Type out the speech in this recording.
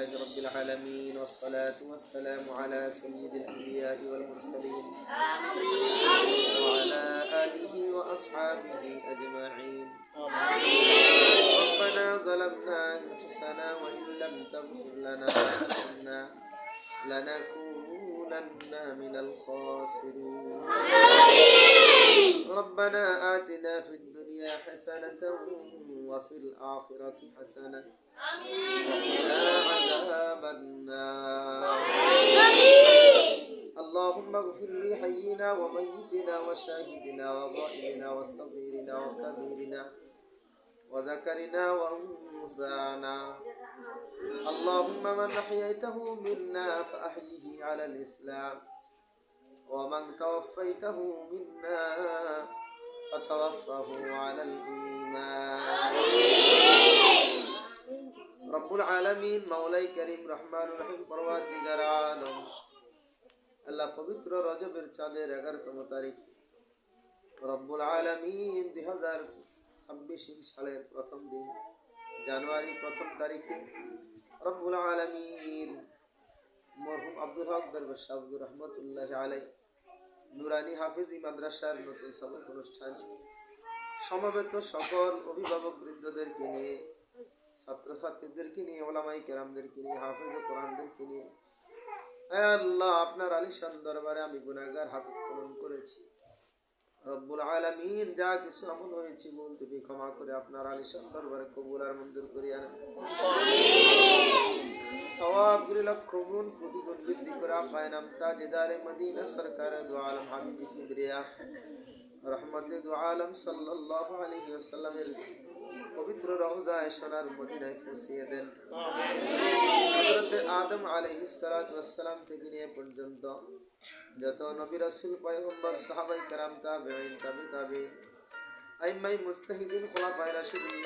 لله رب العالمين والصلاة والسلام على سيد الأنبياء والمرسلين وعلى آله وأصحابه أجمعين. ربنا ظلمنا أنفسنا وإن لم تغفر لنا وترحمنا لنكونن من الخاسرين. ربنا آتنا في الدنيا حسنة وفي الآخرة حسنة وقنا عذاب النار. اللهم اغفر لحينا وميتنا وشاهدنا وغائبنا وصغيرنا وكبيرنا وذكرنا وأنثانا. اللهم من أحييته منا فأحيه على الإسلام ومن توفيته منا فتوفه على الإيمان. رب العالمين مولاي كريم رحمن الرحيم পরওয়ারদিগার আলম আল্লাহ পবিত্র রজবের চাঁদের 11তম তারিখ রব্বুল আলামিন 2026 সালের প্রথম দিন জানুয়ারি প্রথম তারিখে রব্বুল আলামিন মরহুম আব্দুল হক দরবেশ আব্দুর রহমতুল্লাহ আলাইহি নুরানি হাফেজি মাদ্রাসার নতুন সবক অনুষ্ঠান সমবেত সকল অভিভাবক বৃন্দদেরকে নিয়ে ছাত্রছাত্রীদেরকে নিয়ে ওলামায়ে কেরামদেরকে নিয়ে হাফেজ কোরআনদেরকে নিয়ে আল্লাহ আপনার আলিশান দরবারে আমি গুনাহগার হাত উত্তোলন করেছি। রব্বুল আলামিন যা কিছু আমল হয়েছে ভুল ত্রুটি ক্ষমা করে আপনার আলিশান দরবারে কবুল আর মঞ্জুর করিয়া নেন। সওয়াবগুলি লক্ষ গুণ কোটি গুণ বৃদ্ধি করে আপায় নাম তাজদারে মদিনা সরকার দু আলম হাবিব কিবরিয়া রহমতে দু আলম সাল্লাল্লাহু আলাইহি ওয়াসাল্লামের পবিত্র রওজায়ে সোনার মদিনায় পৌঁছিয়ে দেন। হযরত আদম আলাইহিস সালাতু ওয়াস সালাম থেকে নিয়ে পর্যন্ত যত নবী রাসূল পয়গম্বর সাহাবায়ে কেরাম তাবেঈন তাবে তাবেঈন আইম্মায়ে মুজতাহিদিন খুলাফায়ে রাশিদিন